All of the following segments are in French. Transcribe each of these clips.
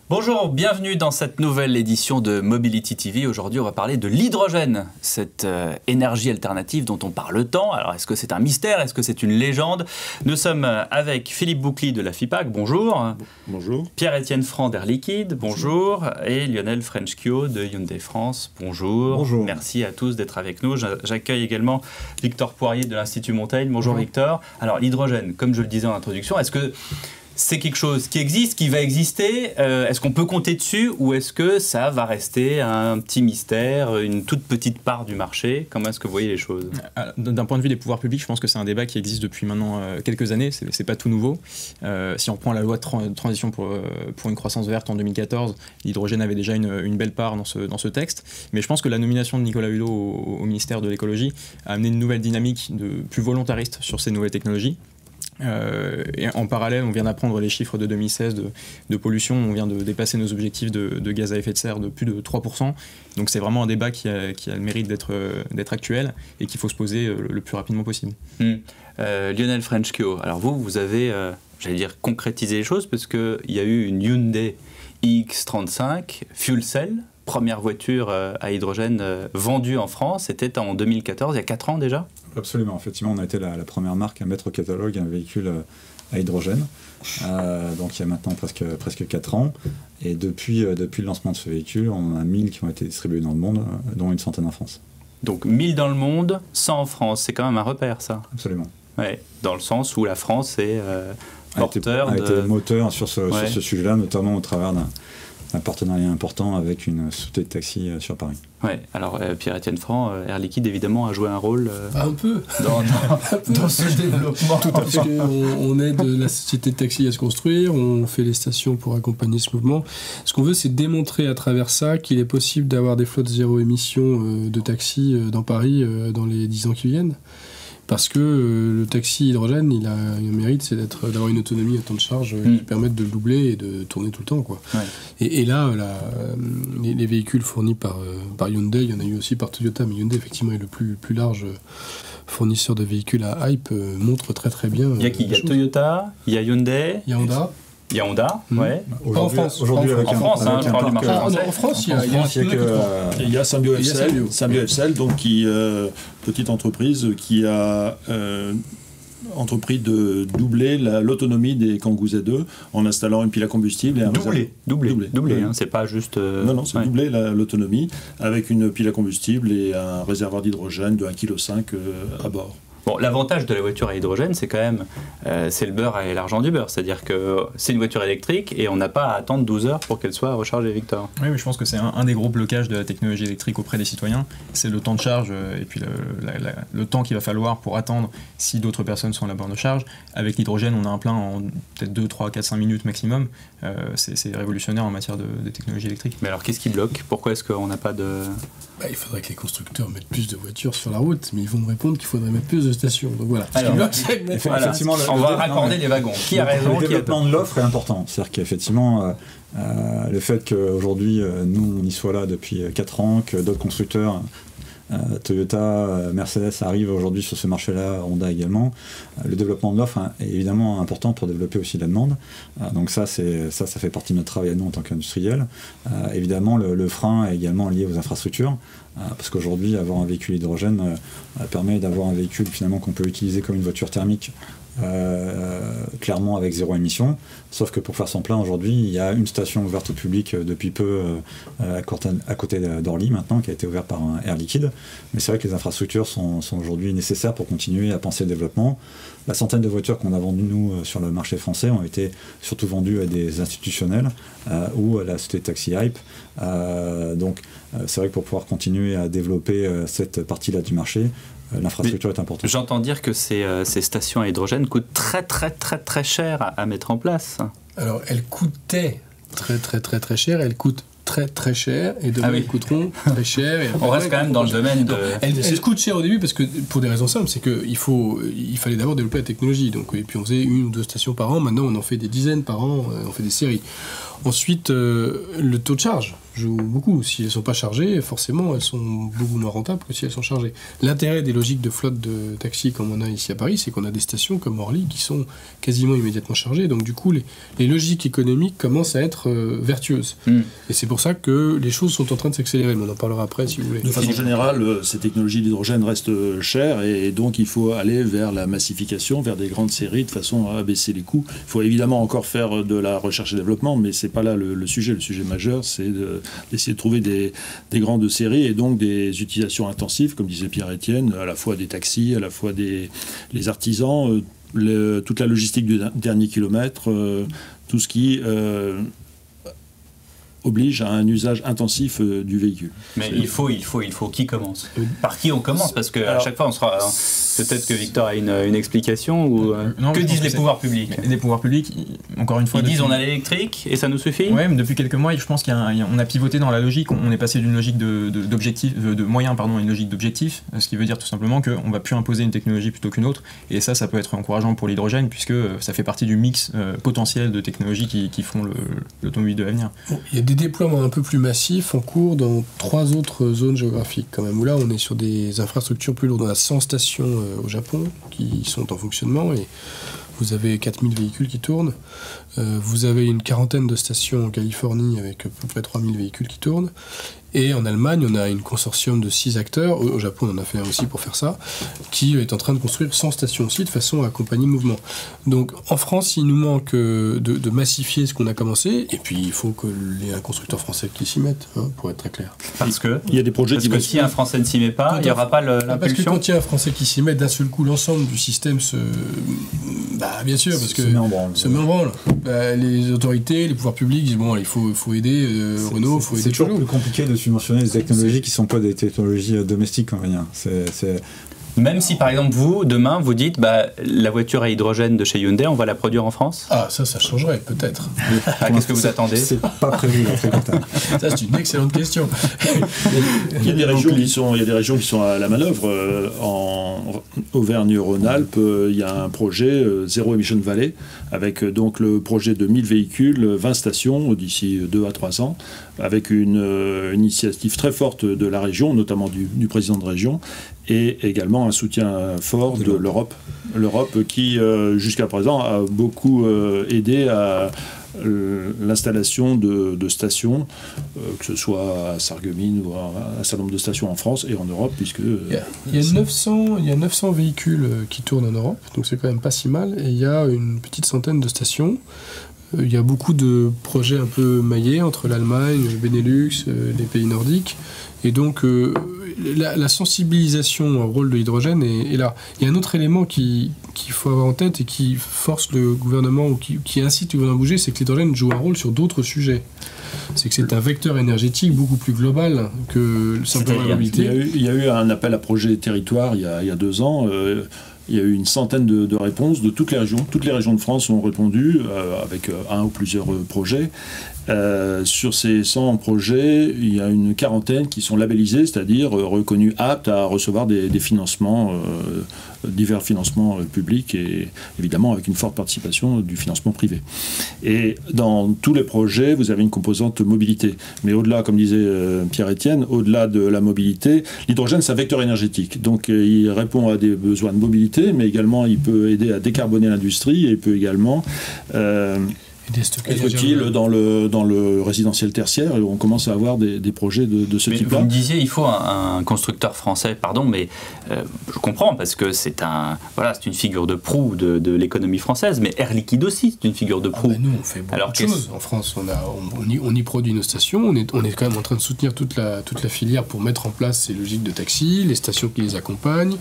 Bonjour, bienvenue dans cette nouvelle édition de Mobility TV. Aujourd'hui, on va parler de l'hydrogène, cette énergie alternative dont on parle tant. Alors, est-ce que c'est un mystère? Est-ce que c'est une légende? Nous sommes avec Philippe Boucli de la FIPAC, bonjour. Bonjour. Pierre-Étienne Franc d'Air Liquide, bonjour. Et Lionel Frenchkio de Hyundai France, bonjour. Bonjour. Merci à tous d'être avec nous. J'accueille également Victor Poirier de l'Institut Montaigne. Bonjour Victor. Alors, l'hydrogène, comme je le disais en introduction, est-ce que c'est quelque chose qui existe, qui va exister? Est-ce qu'on peut compter dessus ou est-ce que ça va rester un petit mystère, une toute petite part du marché? Comment est-ce que vous voyez les choses? D'un point de vue des pouvoirs publics, je pense que c'est un débat qui existe depuis maintenant quelques années, c'est pas tout nouveau. Si on reprend la loi de transition pour une croissance verte en 2014, l'hydrogène avait déjà une belle part dans ce texte. Mais je pense que la nomination de Nicolas Hulot au ministère de l'écologie a amené une nouvelle dynamique plus volontariste sur ces nouvelles technologies. Et en parallèle, on vient d'apprendre les chiffres de 2016 de pollution, on vient de dépasser nos objectifs de gaz à effet de serre de plus de 3%. Donc c'est vraiment un débat qui a le mérite d'être actuel et qu'il faut se poser le plus rapidement possible. Lionel Frenchkio, alors vous avez, j'allais dire, concrétisé les choses parce qu'il y a eu une Hyundai iX35 Fuel Cell, première voiture à hydrogène vendue en France, c'était en 2014, il y a 4 ans déjà? Absolument, effectivement, on a été la première marque à mettre au catalogue un véhicule à hydrogène, donc il y a maintenant presque 4 ans, et depuis le lancement de ce véhicule, on a 1000 qui ont été distribués dans le monde, dont une centaine en France. Donc 1000 dans le monde, 100 en France, c'est quand même un repère ça? Absolument. Ouais, dans le sens où la France est porteur a été moteur sur ce sujet-là, notamment au travers d'un partenariat important avec une société de taxi sur Paris. Ouais, alors Pierre-Étienne Franc, Air Liquide évidemment a joué un rôle un peu dans ce développement. Tout à fait. Parce qu'on aide la société de taxi à se construire, on fait les stations pour accompagner ce mouvement. Ce qu'on veut, c'est démontrer à travers ça qu'il est possible d'avoir des flottes zéro émission de taxi dans Paris dans les 10 ans qui viennent. Parce que le taxi hydrogène, il a un mérite, c'est d'avoir une autonomie, un temps de charge qui permettent de le doubler et de tourner tout le temps, quoi. Ouais. Et là, les véhicules fournis par Hyundai, il y en a eu aussi par Toyota, mais Hyundai, effectivement, est le plus large fournisseur de véhicules à hype, montre très très bien. Il y a qui? Il y a Toyota, il y a Hyundai, il y a Honda. Il y a Honda, ouais. Pas en France. Aujourd'hui, en France, je parle du marché français. En France, il y a Symbio FCL, donc petite entreprise qui a entrepris de doubler l'autonomie des Kangoo Z2 en installant une pile à combustible. Et doubler, hein, c'est pas juste... Non, c'est doubler l'autonomie avec une pile à combustible et un réservoir d'hydrogène de 1,5 kg à bord. Bon, l'avantage de la voiture à hydrogène, c'est quand même, c'est le beurre et l'argent du beurre. C'est-à-dire que c'est une voiture électrique et on n'a pas à attendre 12 heures pour qu'elle soit rechargée, Victor. Oui, mais je pense que c'est un des gros blocages de la technologie électrique auprès des citoyens. C'est le temps de charge et puis le temps qu'il va falloir pour attendre si d'autres personnes sont à la borne de charge. Avec l'hydrogène, on a un plein en peut-être 2, 3, 4, 5 minutes maximum. C'est révolutionnaire en matière de technologie électrique. Mais alors, qu'est-ce qui bloque? Pourquoi est-ce qu'on n'a pas de... Il faudrait que les constructeurs mettent plus de voitures sur la route, mais ils vont me répondre qu'il faudrait mettre plus de stations. Donc voilà. Alors, effectivement, on va raccorder les wagons. Qui a raison? Le développement de l'offre est important. C'est-à-dire qu'effectivement, le fait qu'aujourd'hui, nous, on y soit là depuis 4 ans, que d'autres constructeurs, Toyota, Mercedes arrivent aujourd'hui sur ce marché-là, Honda également. Le développement de l'offre est évidemment important pour développer aussi la demande. Donc ça fait partie de notre travail à nous en tant qu'industriels. Évidemment, le frein est également lié aux infrastructures, parce qu'aujourd'hui, avoir un véhicule hydrogène permet d'avoir un véhicule finalement qu'on peut utiliser comme une voiture thermique. Clairement avec zéro émission, sauf que pour faire son plein aujourd'hui, il y a une station ouverte au public depuis peu à côté d'Orly maintenant, qui a été ouverte par un Air Liquide, mais c'est vrai que les infrastructures sont aujourd'hui nécessaires pour continuer à penser le développement. La centaine de voitures qu'on a vendues nous sur le marché français ont été surtout vendues à des institutionnels ou à la société de taxi Hype, donc c'est vrai que pour pouvoir continuer à développer cette partie-là du marché, l'infrastructure est importante. J'entends dire que ces stations à hydrogène coûtent très cher à mettre en place. Alors, elles coûtaient très cher, elles coûtent très cher, et demain elles coûteront très cher. Et on reste quand même dans le domaine de... Elles coûtent cher au début parce que, pour des raisons simples, c'est qu'il fallait d'abord développer la technologie. Donc, et puis on faisait 1 ou 2 stations par an, maintenant on en fait des dizaines par an, on fait des séries. Ensuite, le taux de charge joue beaucoup. Si elles ne sont pas chargées, forcément, elles sont beaucoup moins rentables que si elles sont chargées. L'intérêt des logiques de flotte de taxis comme on a ici à Paris, c'est qu'on a des stations comme Orly qui sont quasiment immédiatement chargées. Donc du coup, les logiques économiques commencent à être vertueuses. Et c'est pour ça que les choses sont en train de s'accélérer. Mais on en parlera après si vous voulez. De façon générale, ces technologies d'hydrogène restent chères et donc il faut aller vers la massification, vers des grandes séries de façon à baisser les coûts. Il faut évidemment encore faire de la recherche et développement, mais c'est pas là le sujet. Le sujet majeur, c'est d'essayer de trouver des grandes séries et donc des utilisations intensives, comme disait Pierre-Étienne, à la fois des taxis, à la fois les artisans, toute la logistique du dernier kilomètre, tout ce qui oblige à un usage intensif du véhicule. Mais il faut qui commence. Par qui on commence? Parce qu'à chaque fois, on sera... Peut-être que Victor a une explication ou non, que disent les pouvoirs publics? Les pouvoirs publics, encore une fois... Ils disent on a l'électrique et ça nous suffit? Oui, mais depuis quelques mois, je pense qu'on a pivoté dans la logique. On est passé d'une logique de moyens à une logique d'objectifs, ce qui veut dire tout simplement qu'on ne va plus imposer une technologie plutôt qu'une autre. Et ça peut être encourageant pour l'hydrogène puisque ça fait partie du mix potentiel de technologies qui font l'automobile de l'avenir. Il y a des déploiements un peu plus massifs en cours dans 3 autres zones géographiques quand même, où là on est sur des infrastructures plus lourdes. On a 100 stations au Japon qui sont en fonctionnement et vous avez 4000 véhicules qui tournent. Vous avez une quarantaine de stations en Californie avec à peu près 3000 véhicules qui tournent. Et en Allemagne, on a une consortium de 6 acteurs, au Japon on en a fait un aussi pour faire ça, qui est en train de construire 100 stations aussi de façon à accompagner le mouvement. Donc en France, il nous manque de massifier ce qu'on a commencé, et puis il faut qu'il y ait un constructeur français qui s'y mette, pour être très clair. Parce que il y a des projets parce que si un Français ne s'y met pas, il n'y aura pas l'impulsion. Parce que quand il y a un Français qui s'y met, d'un seul coup, l'ensemble du système se... bien sûr, parce que se met en branle. Les autorités, les pouvoirs publics disent bon, il faut aider Renault, il faut aider c'est toujours plus compliqué de subventionner des technologies qui ne sont pas des technologies domestiques, on va dire. Même si par exemple vous, demain, vous dites la voiture à hydrogène de chez Hyundai, on va la produire en France? Ah, ça changerait peut-être. Qu'est-ce que vous attendez? C'est pas prévu dans très longtemps. Ça, c'est une excellente question. Il y a des régions qui sont à la manœuvre. En Auvergne-Rhône-Alpes, il y a un projet Zero Emission Valley, avec donc le projet de 1000 véhicules, 20 stations d'ici 2 à 3 ans, avec une initiative très forte de la région, notamment du président de région, et également un soutien fort de l'Europe. L'Europe qui, jusqu'à présent, a beaucoup aidé à l'installation de stations, que ce soit à Sarreguemines ou à un certain nombre de stations en France et en Europe, puisque... Il y a 900 véhicules qui tournent en Europe, donc c'est quand même pas si mal, et il y a une petite centaine de stations. Il y a beaucoup de projets un peu maillés entre l'Allemagne, le Benelux, les pays nordiques, et donc la sensibilisation au rôle de l'hydrogène est là. Il y a un autre élément qu'il faut avoir en tête et qui force le gouvernement ou qui incite le gouvernement à bouger, c'est que l'hydrogène joue un rôle sur d'autres sujets. C'est que c'est un vecteur énergétique beaucoup plus global que simplement la mobilité. Il y a eu un appel à projet territoire il y a 2 ans. Il y a eu une centaine de réponses de toutes les régions. Toutes les régions de France ont répondu avec un ou plusieurs projets. Sur ces 100 projets, il y a une quarantaine qui sont labellisés, c'est-à-dire reconnus aptes à recevoir des financements, divers financements publics et évidemment avec une forte participation du financement privé. Et dans tous les projets, vous avez une composante mobilité. Mais au-delà, comme disait Pierre-Étienne, au-delà de la mobilité, l'hydrogène, c'est un vecteur énergétique. Donc il répond à des besoins de mobilité, mais également il peut aider à décarboner l'industrie et il peut également... être utile dans le résidentiel tertiaire, et on commence à avoir des projets de ce type-là. Vous me disiez, il faut un constructeur français, mais je comprends, parce que c'est une figure de proue de l'économie française, mais Air Liquide aussi, c'est une figure de proue. Nous, on fait beaucoup de choses. En France, on y produit nos stations, on est quand même en train de soutenir toute la filière pour mettre en place ces logiques de taxi, les stations qui les accompagnent,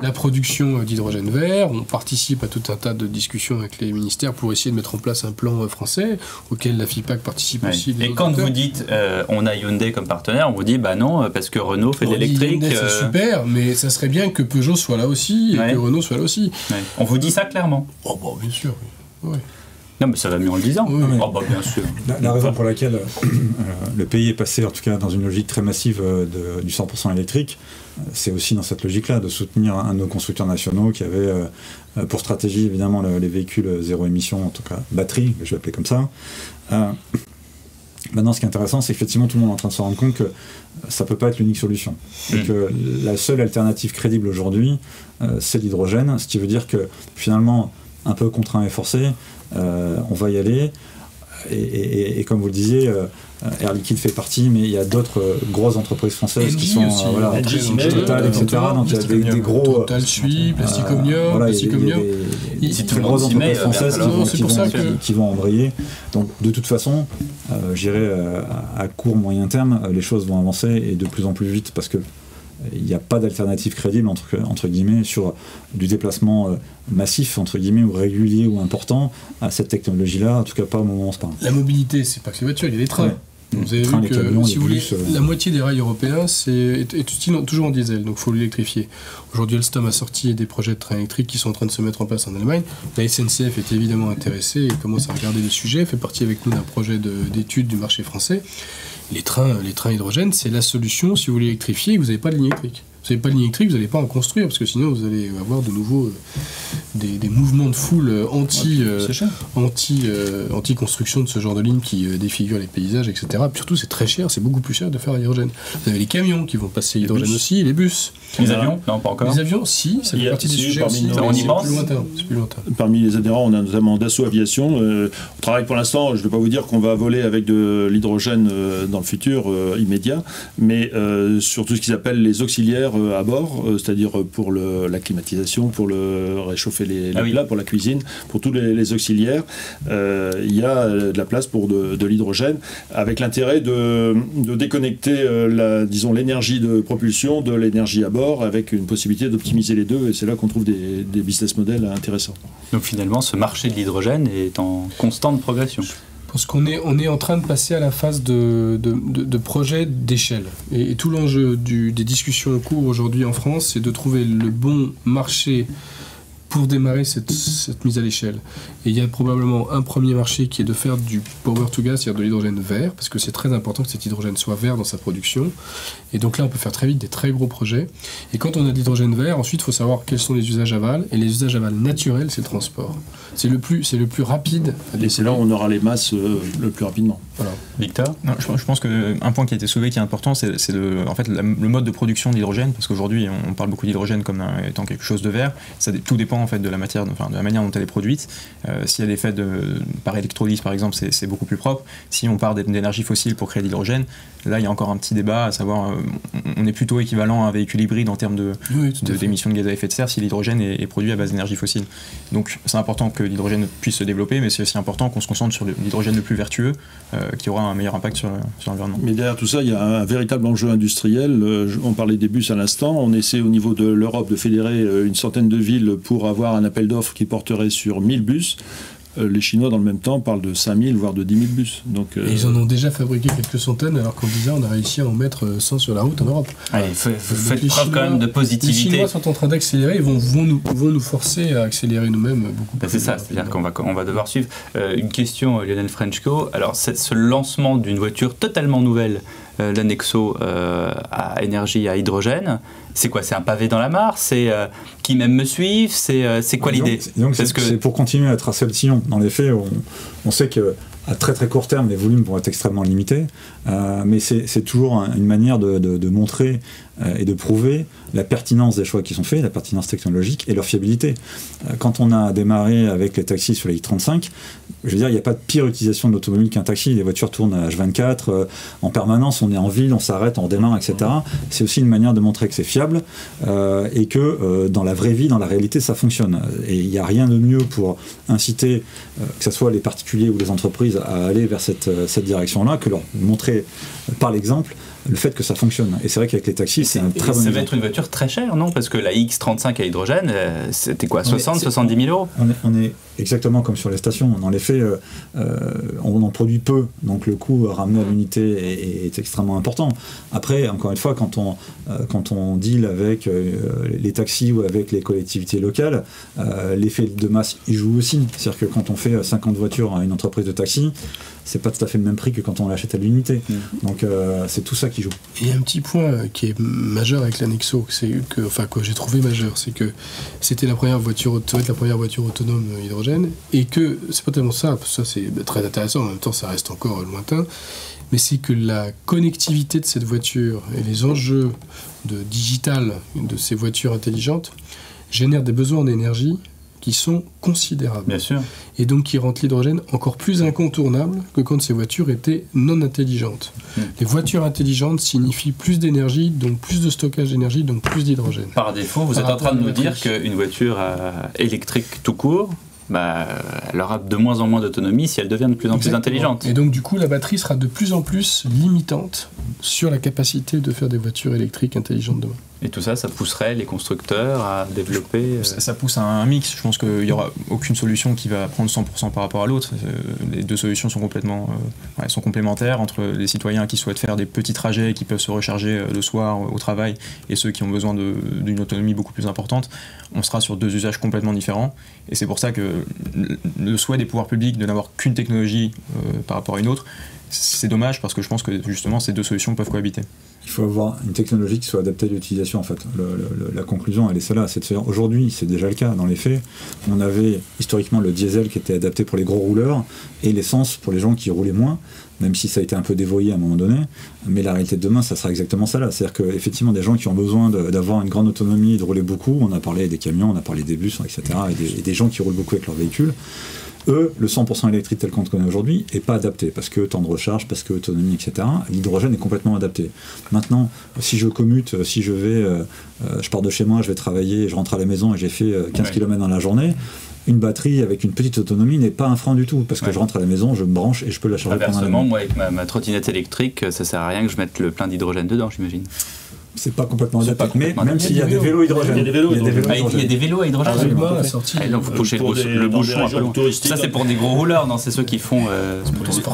la production d'hydrogène vert, on participe à tout un tas de discussions avec les ministères pour essayer de mettre en place un plan français, auquel la FIPAC participe aussi. Et quand vous dites on a Hyundai comme partenaire, on vous dit non, parce que Renault fait de l'électrique. C'est super, mais ça serait bien que Peugeot soit là aussi et que Renault soit là aussi. On vous dit ça clairement? Bien sûr. Oui. Non, mais ça va mieux en le disant. Oui. Bien sûr. La raison pour laquelle le pays est passé, en tout cas, dans une logique très massive du 100% électrique, c'est aussi dans cette logique-là, de soutenir un de nos constructeurs nationaux qui avait pour stratégie, évidemment, les véhicules zéro émission, en tout cas batterie, je vais l'appeler comme ça. Maintenant, ce qui est intéressant, c'est qu'effectivement, tout le monde est en train de se rendre compte que ça ne peut pas être l'unique solution. Et que la seule alternative crédible aujourd'hui, c'est l'hydrogène, ce qui veut dire que finalement, un peu contraint et forcé, on va y aller. Et comme vous le disiez, Air Liquide fait partie, mais il y a d'autres grosses entreprises françaises qui sont Total, etc. Donc il y a des gros. Total suit, Plasticomnium, Plasticomnium. C'est des grosses entreprises françaises qui vont embrayer. Donc de toute façon, je dirais à court, moyen terme, les choses vont avancer et de plus en plus vite parce que il n'y a pas d'alternative crédible entre guillemets sur du déplacement massif entre guillemets ou régulier ou important à cette technologie-là, en tout cas pas au moment où on se parle. La mobilité, c'est pas que les voitures, il y a des trains. Vous avez vu que camions, si vous voulez, la moitié des rails européens est toujours en diesel, donc il faut l'électrifier. Aujourd'hui, Alstom a sorti des projets de trains électriques qui sont en train de se mettre en place en Allemagne. La SNCF est évidemment intéressée et commence à regarder le sujet, fait partie avec nous d'un projet d'étude du marché français. Les trains hydrogène, c'est la solution si vous voulez électrifier et que vous n'avez pas de ligne électrique. Vous n'avez pas de ligne électrique, vous n'allez pas en construire, parce que sinon vous allez avoir de nouveau des mouvements de foule anti-construction de ce genre de ligne qui défigurent les paysages, etc. Puis surtout, c'est très cher, c'est beaucoup plus cher de faire à l'hydrogène. Vous avez les camions qui vont passer l'hydrogène aussi, les bus. Les avions ? Non, pas encore. Les avions, si, ça fait partie des sujets aussi. On y pense. C'est plus lointain. Parmi les adhérents, on a notamment Dassault Aviation. On travaille pour l'instant, je ne vais pas vous dire qu'on va voler avec de l'hydrogène dans le futur immédiat, mais sur tout ce qu'ils appellent les auxiliaires à bord, c'est-à-dire pour la climatisation, pour réchauffer les plats, pour la cuisine, pour tous les auxiliaires, il y a de la place pour de l'hydrogène, avec l'intérêt de déconnecter l'énergie de propulsion de l'énergie à bord, avec une possibilité d'optimiser les deux, et c'est là qu'on trouve des business models intéressants. Donc finalement, ce marché de l'hydrogène est en constante progression. Parce qu'on est en train de passer à la phase de projet d'échelle. Et tout l'enjeu des discussions en cours aujourd'hui en France, c'est de trouver le bon marché pour démarrer cette mise à l'échelle. Et il y a probablement un premier marché qui est de faire du power to gas, c'est-à-dire de l'hydrogène vert, parce que c'est très important que cet hydrogène soit vert dans sa production. Et donc là, on peut faire très vite des très gros projets. Et quand on a de l'hydrogène vert, ensuite, il faut savoir quels sont les usages aval. Et les usages aval naturels, c'est le transport. C'est le plus rapide. Et c'est là où on aura les masses le plus rapidement. Voilà. Victor ? Non, je pense qu'un point qui a été soulevé qui est important, c'est en fait, le mode de production de l'hydrogène, parce qu'aujourd'hui, on parle beaucoup d'hydrogène comme étant quelque chose de vert. Tout dépend en fait de la matière, de la manière dont elle est produite. Si elle est faite par électrolyse, par exemple, c'est beaucoup plus propre. Si on part d'énergie fossile pour créer de l'hydrogène, là, il y a encore un petit débat, à savoir, on est plutôt équivalent à un véhicule hybride en termes d'émissions de gaz à effet de serre si l'hydrogène est produit à base d'énergie fossile. Donc, c'est important que l'hydrogène puisse se développer, mais c'est aussi important qu'on se concentre sur l'hydrogène le plus vertueux, qui aura un meilleur impact sur l'environnement. Mais derrière tout ça, il y a un véritable enjeu industriel. On parlait des bus à l'instant. On essaie au niveau de l'Europe de fédérer une centaine de villes pour avoir un appel d'offres qui porterait sur 1000 bus. Les Chinois, dans le même temps, parlent de 5000, voire de 10 000 bus. Donc, et ils en ont déjà fabriqué quelques centaines, alors qu'en 10 ans, on a réussi à en mettre 100 sur la route en Europe. Allez, faites preuve quand même de positivité. Les Chinois sont en train d'accélérer et vont nous forcer à accélérer nous-mêmes beaucoup plus. C'est ça, c'est-à-dire qu'on va devoir suivre. Une question, Lionel Frenchko. Alors, ce lancement d'une voiture totalement nouvelle, la Nexo à énergie à hydrogène, c'est quoi ? C'est un pavé dans la mare ? C'est qui même me suivent ? C'est quoi l'idée ? C'est pour continuer à tracer le sillon. Dans les faits, on sait que à très très court terme, les volumes vont être extrêmement limités, mais c'est toujours une manière de montrer et de prouver la pertinence des choix qui sont faits, la pertinence technologique et leur fiabilité. Quand on a démarré avec les taxis sur les I35, je veux dire, il n'y a pas de pire utilisation de l'automobile qu'un taxi. Les voitures tournent à H24, en permanence, on est en ville, on s'arrête, on démarre, etc. C'est aussi une manière de montrer que c'est fiable et que dans la vraie vie, dans la réalité, ça fonctionne. Et il n'y a rien de mieux pour inciter, que ce soit les particuliers ou les entreprises, à aller vers cette direction-là, que leur montrer par l'exemple le fait que ça fonctionne. Et c'est vrai qu'avec les taxis, c'est un très bon exemple. Ça va être une voiture très chère, non ? Parce que la X35 à hydrogène, c'était quoi, 70 000 euros ? On est exactement comme sur les stations. Dans les faits, on en produit peu, donc le coût ramené à l'unité est extrêmement important. Après, encore une fois, quand on deal avec les taxis ou avec les collectivités locales, l'effet de masse y joue aussi. C'est-à-dire que quand on fait 50 voitures à une entreprise de taxi, c'est pas tout à fait le même prix que quand on l'achète à l'unité. Donc c'est tout ça qui joue. Et un petit point qui est majeur avec la Nexo, que j'ai trouvé majeur, c'est que c'était la première voiture autonome hydrogène, et que c'est pas tellement ça, parce que ça c'est très intéressant, en même temps ça reste encore lointain, mais c'est que la connectivité de cette voiture et les enjeux de digital de ces voitures intelligentes génèrent des besoins en énergie qui sont considérables. Bien sûr. Et donc qui rendent l'hydrogène encore plus incontournable que quand ces voitures étaient non intelligentes. Les voitures intelligentes signifient plus d'énergie, donc plus de stockage d'énergie, donc plus d'hydrogène. Par défaut, vous êtes en train de nous dire qu'une voiture électrique tout court, elle aura de moins en moins d'autonomie si elle devient de plus en plus intelligente. Et donc du coup, la batterie sera de plus en plus limitante sur la capacité de faire des voitures électriques intelligentes demain. Et tout ça, ça pousserait les constructeurs à développer... Ça pousse à un mix. Je pense qu'il n'y aura aucune solution qui va prendre 100% par rapport à l'autre. Les deux solutions sont complètement sont complémentaires entre les citoyens qui souhaitent faire des petits trajets et qui peuvent se recharger le soir au travail et ceux qui ont besoin d'une autonomie beaucoup plus importante. On sera sur deux usages complètement différents. Et c'est pour ça que le souhait des pouvoirs publics de n'avoir qu'une technologie par rapport à une autre, c'est dommage parce que je pense que justement ces deux solutions peuvent cohabiter. Il faut avoir une technologie qui soit adaptée à l'utilisation en fait. La conclusion elle est celle-là, c'est de faire aujourd'hui, c'est déjà le cas dans les faits. On avait historiquement le diesel qui était adapté pour les gros rouleurs et l'essence pour les gens qui roulaient moins, même si ça a été un peu dévoyé à un moment donné. Mais la réalité de demain, ça sera exactement ça là. C'est-à-dire qu'effectivement des gens qui ont besoin d'avoir une grande autonomie et de rouler beaucoup, on a parlé des camions, on a parlé des bus, etc. et des gens qui roulent beaucoup avec leurs véhicules. Eux, le 100% électrique tel qu'on le connaît aujourd'hui n'est pas adapté, parce que temps de recharge, parce que autonomie, etc. L'hydrogène est complètement adapté. Maintenant, si je commute, si je vais, je pars de chez moi, je vais travailler, je rentre à la maison et j'ai fait 15 km dans la journée, une batterie avec une petite autonomie n'est pas un frein du tout, parce que je rentre à la maison, je me branche et je peux la charger pendant la nuit. Inversement, moi avec ma trottinette électrique, ça sert à rien que je mette le plein d'hydrogène dedans, j'imagine. C'est pas complètement adapté, mais même s'il y a des vélos hydrogène. Il y a des vélos à hydrogène. Donc vous touchez le bouchon un peu loin. Ça c'est pour des gros rouleurs, non? C'est ceux qui font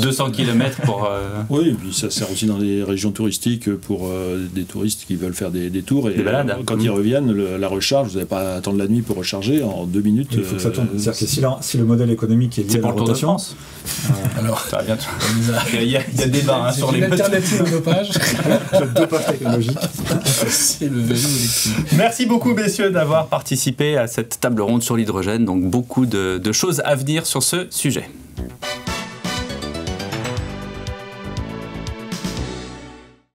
200 km pour... Oui, et puis ça sert aussi dans les régions touristiques pour des touristes qui veulent faire des tours. Et des balades. Quand ils reviennent, la recharge, vous n'avez pas à attendre la nuit pour recharger, en 2 minutes. Il faut que ça tourne. C'est-à-dire que si le modèle économique est lié à la rotation... Alors, ça va bien. Il y a débat sur les... C'est une alternative au dopage. Le dopage technologique. C'est le vélo électrique. Merci beaucoup, messieurs, d'avoir participé à cette table ronde sur l'hydrogène. Donc, beaucoup de choses à venir sur ce sujet.